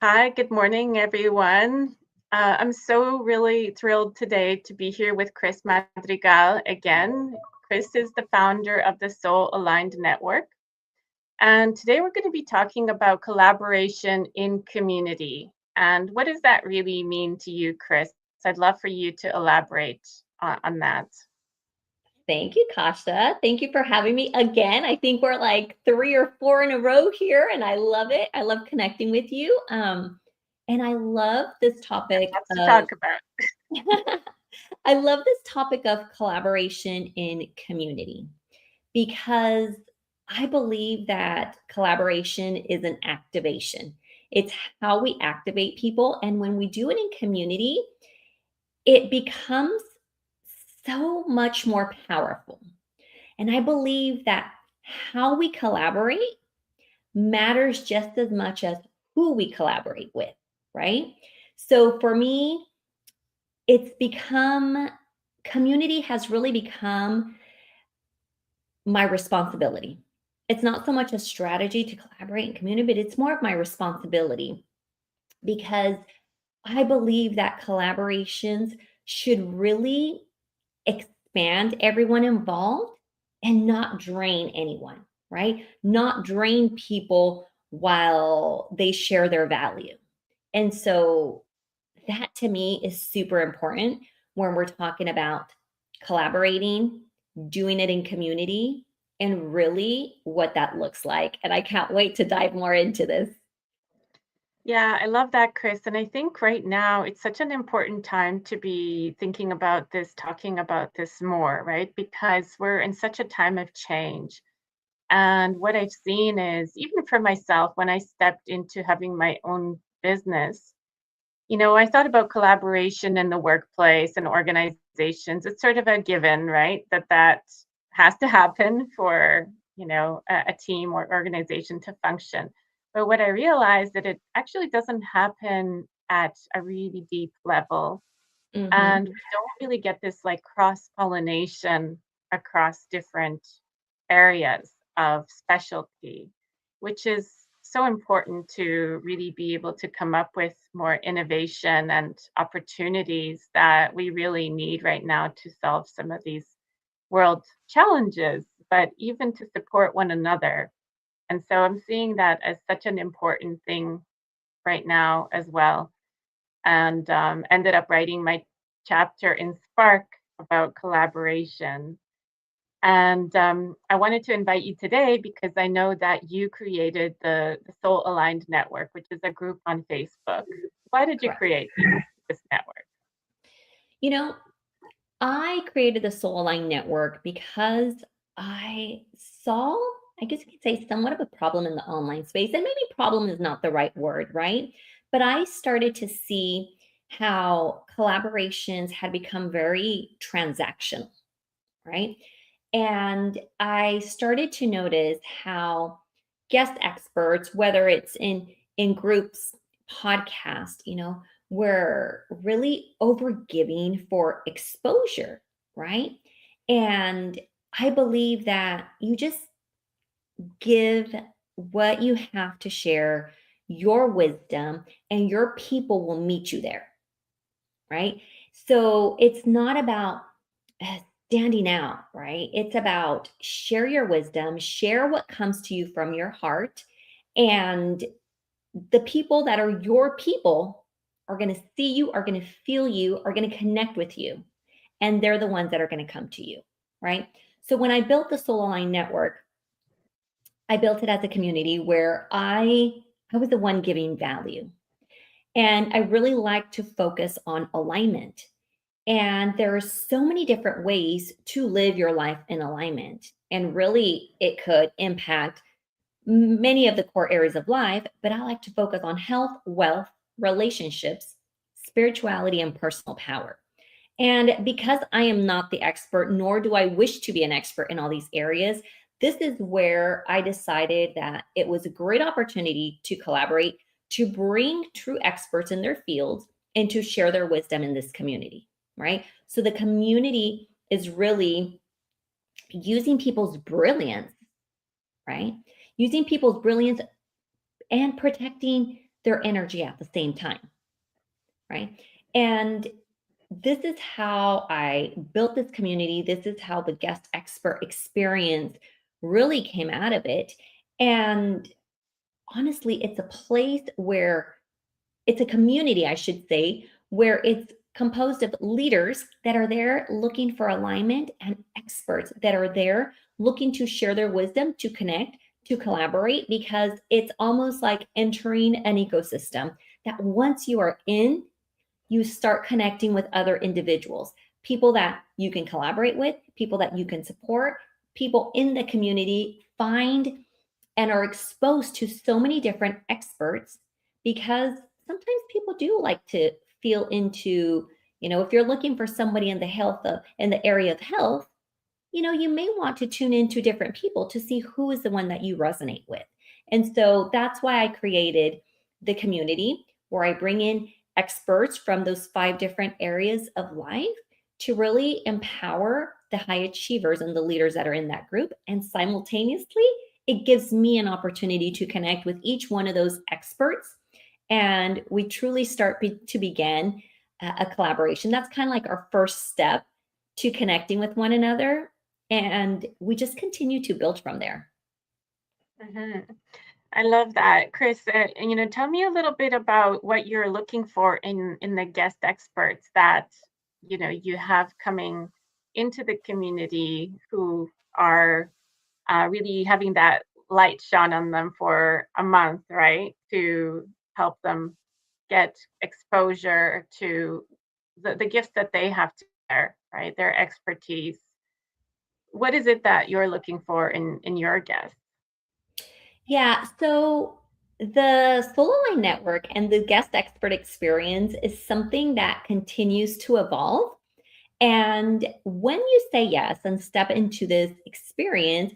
Hi, good morning, everyone. I'm so really thrilled today to be here with Criss Madrigal again. Criss is the founder of the Soul Aligned Network. And today we're going to be talking about collaboration in community. And what does that really mean to you, Criss? I'd love for you to elaborate on that. Thank you, Kasha. Thank you for having me again. I think we're like 3 or 4 in a row here, and I love it. I love connecting with you. And I love this topic Lots to of talk about. I love this topic of collaboration in community because I believe that collaboration is an activation. It's how we activate people, and when we do it in community, it becomes so much more powerful. And I believe that how we collaborate matters just as much as who we collaborate with, right? So for me, it's become community has really become my responsibility. It's not so much a strategy to collaborate in community, but it's more of my responsibility because I believe that collaborations should really expand everyone involved and not drain anyone, right? Not drain people while they share their value. And so that to me is super important when we're talking about collaborating, doing it in community, and really what that looks like. And I can't wait to dive more into this. Yeah, I love that, Criss. And I think right now it's such an important time to be thinking about this, talking about this more, right? Because we're in such a time of change. And what I've seen is, even for myself, when I stepped into having my own business, I thought about collaboration in the workplace and organizations. It's sort of a given, right? That has to happen for, a team or organization to function. But what I realized that it actually doesn't happen at a really deep level. Hmm. And we don't really get this like cross pollination across different areas of specialty, which is so important to really be able to come up with more innovation and opportunities that we really need right now to solve some of these world challenges, but even to support one another. And so I'm seeing that as such an important thing right now as well, and ended up writing my chapter in Spark about collaboration. And I wanted to invite you today because I know that you created the Soul Aligned Network, which is a group on Facebook. Why did you Correct. create this network? You know, I created the Soul Line Network because I saw, I guess you could say, somewhat of a problem in the online space. And maybe problem is not the right word, right? But I started to see how collaborations had become very transactional, right? And I started to notice how guest experts, whether it's in groups, podcast, were really over giving for exposure, right? And I believe that you just give what you have to share, your wisdom, and your people will meet you there, right? So it's not about uh, standing out, right? It's about share your wisdom, share what comes to you from your heart, and the people that are your people are going to see you, are going to feel you, are going to connect with you, and they're the ones that are going to come to you, right? So when I built the Soul Align Network, I built it as a community where I was the one giving value. And I really like to focus on alignment. And there are so many different ways to live your life in alignment. And really, it could impact many of the core areas of life, but I like to focus on health, wealth, relationships, spirituality, and personal power. And because I am not the expert, nor do I wish to be an expert in all these areas, this is where I decided that it was a great opportunity to collaborate, to bring true experts in their fields, and to share their wisdom in this community, right? So the community is really using people's brilliance, right? Using people's brilliance and protecting their energy at the same time, right? And this is how I built this community. This is how the guest expert experience really came out of it. And honestly, it's a place where it's a community, I should say, where it's composed of leaders that are there looking for alignment and experts that are there looking to share their wisdom, to connect, to collaborate, because it's almost like entering an ecosystem that once you are in, you start connecting with other individuals, people that you can collaborate with, people that you can support, people in the community find and are exposed to so many different experts, because sometimes people do like to feel into, if you're looking for somebody in the in the area of health, you may want to tune into different people to see who is the one that you resonate with. And so that's why I created the community, where I bring in experts from those 5 different areas of life to really empower the high achievers and the leaders that are in that group. And simultaneously, it gives me an opportunity to connect with each one of those experts. And we truly start to begin a collaboration. That's kind of like our first step to connecting with one another. And we just continue to build from there. Mhm. I love that, Criss. Tell me a little bit about what you're looking for in the guest experts that you have coming into the community who are really having that light shone on them for a month, right? To help them get exposure to the gifts that they have to share, right? Their expertise. What is it that you're looking for in your guests? Yeah. So the Solo Line Network and the guest expert experience is something that continues to evolve. And when you say yes and step into this experience,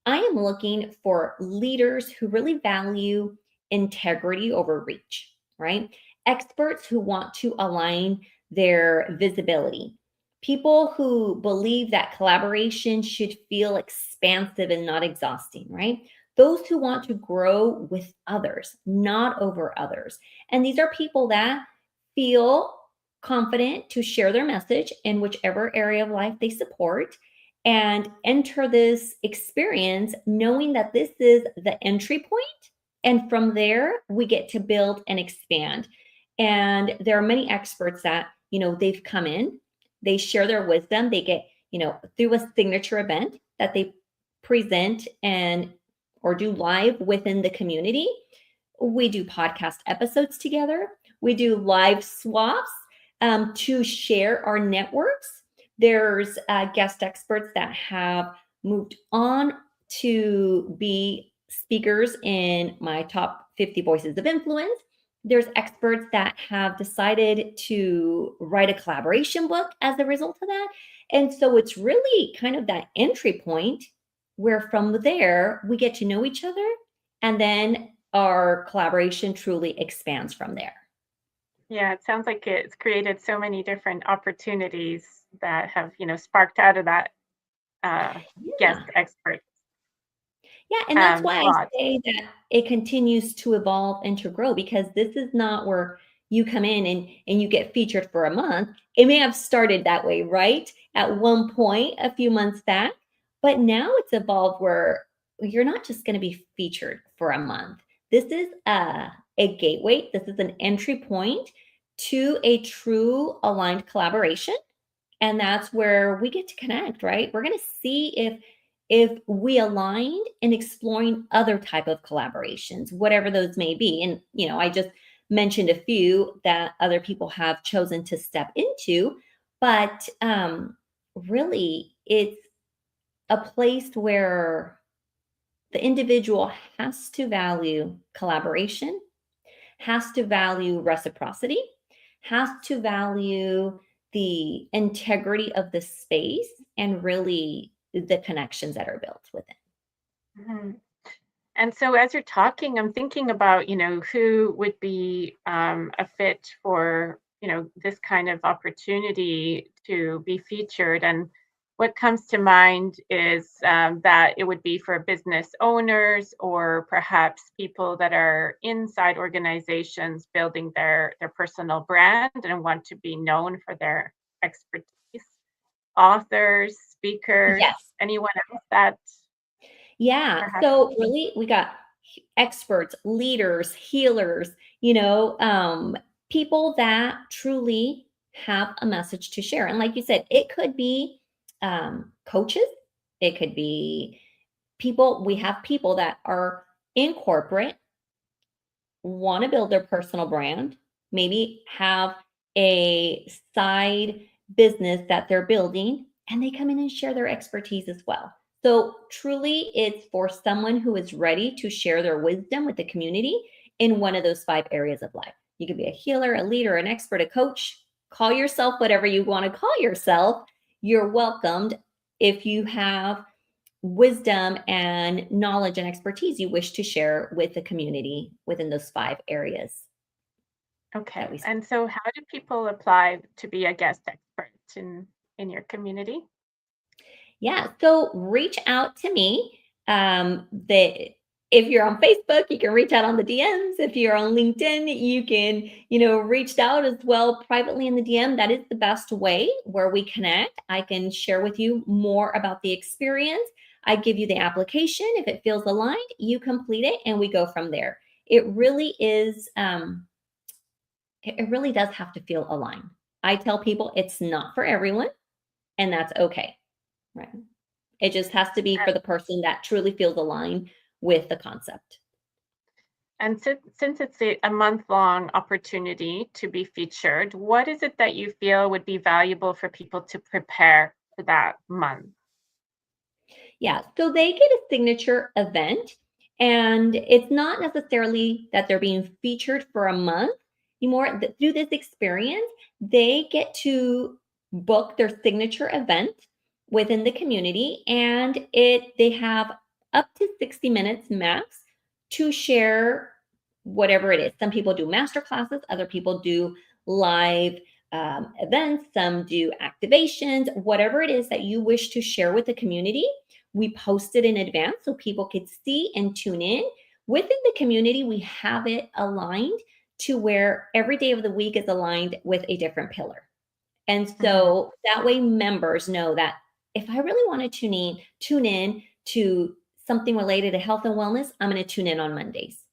I am looking for leaders who really value integrity over reach, right? Experts who want to align their visibility. People who believe that collaboration should feel expansive and not exhausting, right? Those who want to grow with others, not over others. And these are people that feel confident to share their message in whichever area of life they support, and enter this experience knowing that this is the entry point, and from there we get to build and expand. And there are many experts that they've come in, they share their wisdom, they get through a signature event that they present and or do live within the community. We do podcast episodes together, we do live swaps to share our networks. There's guest experts that have moved on to be speakers in my top 50 voices of influence. There's experts that have decided to write a collaboration book as a result of that. And so it's really kind of that entry point where from there we get to know each other, and then our collaboration truly expands from there. Yeah, it sounds like it's created so many different opportunities that have, sparked out of that uh, guest Yeah. expert Yeah, and that's why I slot. say that it continues to evolve and to grow, because this is not where you come in and you get featured for a month. It may have started that way, right? At one point a few months back, but now it's evolved where you're not just going to be featured for a month. This is a gateway. This is an entry point to a true aligned collaboration, and that's where we get to connect, right? We're going to see if we aligned in exploring other type of collaborations, whatever those may be. And I just mentioned a few that other people have chosen to step into, but really it's a place where the individual has to value collaboration, has to value reciprocity, has to value the integrity of the space, and really the connections that are built within. Mhm. And so as you're talking, I'm thinking about, who would be a fit for, this kind of opportunity to be featured. And what comes to mind is that it would be for business owners or perhaps people that are inside organizations building their personal brand and want to be known for their expertise. Authors, speakers, Yes. anyone else that Yeah. perhaps. So really, we got experts, leaders, healers, people that truly have a message to share. And like you said, it could be coaches, it could be people. We have people that are in corporate, want to build their personal brand, maybe have a side business that they're building, and they come in and share their expertise as well. So, truly, it's for someone who is ready to share their wisdom with the community in one of those 5 areas of life. You could be a healer, a leader, an expert, a coach. Call yourself whatever you want to call yourself. You're welcomed. If you have wisdom and knowledge and expertise you wish to share with the community within those 5 areas that Okay. we. And so how do people apply to be a guest expert in your community? Yeah, so reach out to me. The If you're on Facebook, you can reach out on the DMs. If you're on LinkedIn, you can, reach out as well privately in the DM. That is the best way where we connect. I can share with you more about the experience. I give you the application. If it feels aligned, you complete it and we go from there. It really is, it really does have to feel aligned. I tell people it's not for everyone, and that's okay. Right. It just has to be for the person that truly feels aligned with the concept. And since it's a month-long opportunity to be featured, what is it that you feel would be valuable for people to prepare for that month? Yeah. So they get a signature event, and it's not necessarily that they're being featured for a month anymore. Through this experience, they get to book their signature event within the community, and they have up to 60 minutes max to share whatever it is. Some people do master classes, other people do live events, some do activations, whatever it is that you wish to share with the community. We post it in advance so people could see and tune in. Within the community, we have it aligned to where every day of the week is aligned with a different pillar. And Mhm. so that way members know that if I really want to tune in to something related to health and wellness, I'm going to tune in on Mondays.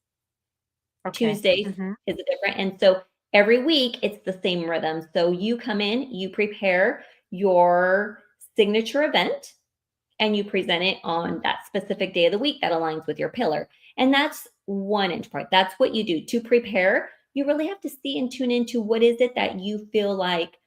Okay. Tuesdays Mhm. is a different. And so every week it's the same rhythm. So you come in, you prepare your signature event, and you present it on that specific day of the week that aligns with your pillar. And that's one inch part. That's what you do to prepare. You really have to see and tune into what is it that you feel like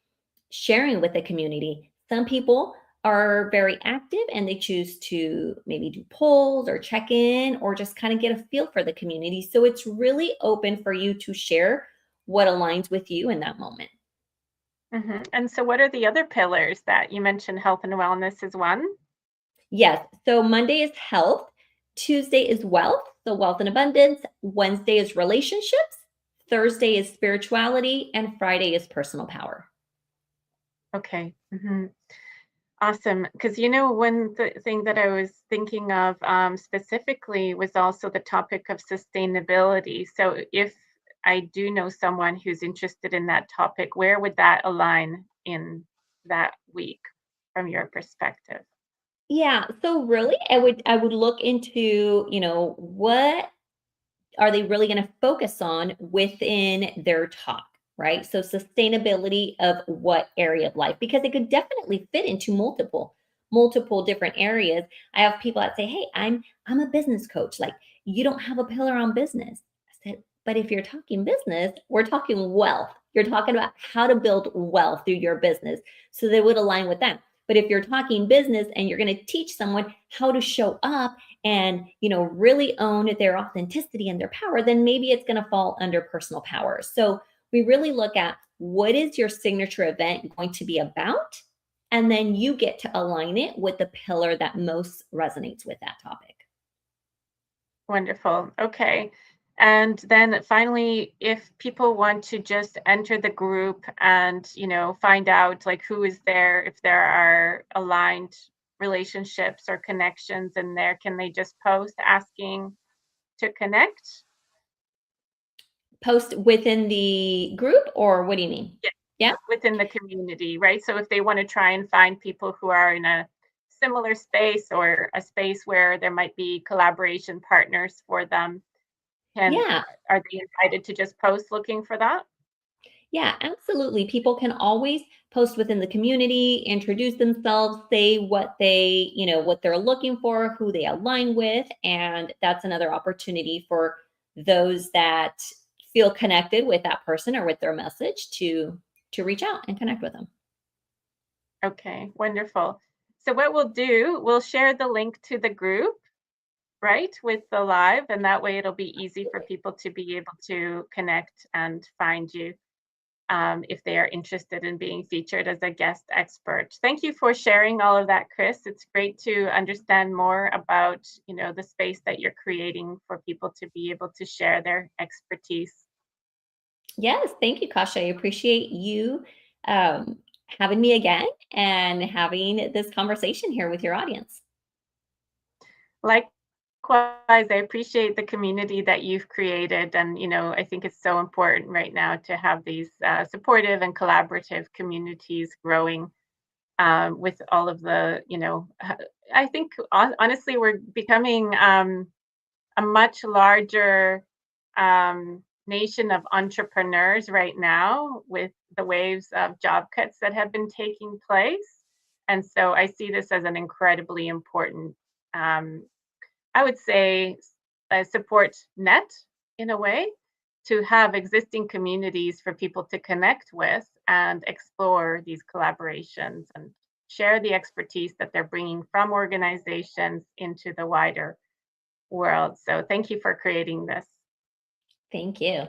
sharing with the community. Some people are very active and they choose to maybe do polls or check in or just kind of get a feel for the community. So it's really open for you to share what aligns with you in that moment. Mhm. And so what are the other pillars that you mentioned? Health and wellness is one? Yes. So Monday is health, Tuesday is wealth, so wealth and abundance, Wednesday is relationships, Thursday is spirituality, and Friday is personal power. Okay. Mhm. Awesome. Because, one thing that I was thinking of specifically was also the topic of sustainability. So, if I do know someone who's interested in that topic, where would that align in that week from your perspective? Yeah, so really I would look into, what are they really going to focus on within their talk, right? So sustainability of what area of life, because it could definitely fit into multiple different areas. I have people that say, "Hey, I'm a business coach." Like, you don't have a pillar on business. I said, "But if you're talking business, we're talking wealth. You're talking about how to build wealth through your business." So they would align with that. But if you're talking business and you're going to teach someone how to show up and really own their authenticity and their power, then maybe it's going to fall under personal power. So we really look at what is your signature event going to be about, and then you get to align it with the pillar that most resonates with that topic. Wonderful. Okay. And then finally, if people want to just enter the group and, find out like who is there, if there are aligned relationships or connections in there, can they just post asking to connect? Post within the group, or what do you mean? Yeah, Yeah? within the community, right? So if they want to try and find people who are in a similar space or a space where there might be collaboration partners for them, can Yeah. are they invited to just post looking for that? Yeah, absolutely. People can always post within the community, introduce themselves, say what what they're looking for, who they align with, and that's another opportunity for those that feel connected with that person or with their message to reach out and connect with them. Okay, wonderful. So what we'll do, we'll share the link to the group, right, with the live, and that way it'll be easy for people to be able to connect and find you if they are interested in being featured as a guest expert. Thank you for sharing all of that, Criss. It's great to understand more about, the space that you're creating for people to be able to share their expertise. Yes, thank you, Kasha. I appreciate you having me again and having this conversation here with your audience. Likewise, I appreciate the community that you've created. And, I think it's so important right now to have these supportive and collaborative communities growing with all of the, I think honestly, we're becoming a much larger nation of entrepreneurs right now with the waves of job cuts that have been taking place. And so I see this as an incredibly important I would say a support net in a way to have existing communities for people to connect with and explore these collaborations and share the expertise that they're bringing from organizations into the wider world. So thank you for creating this. Thank you.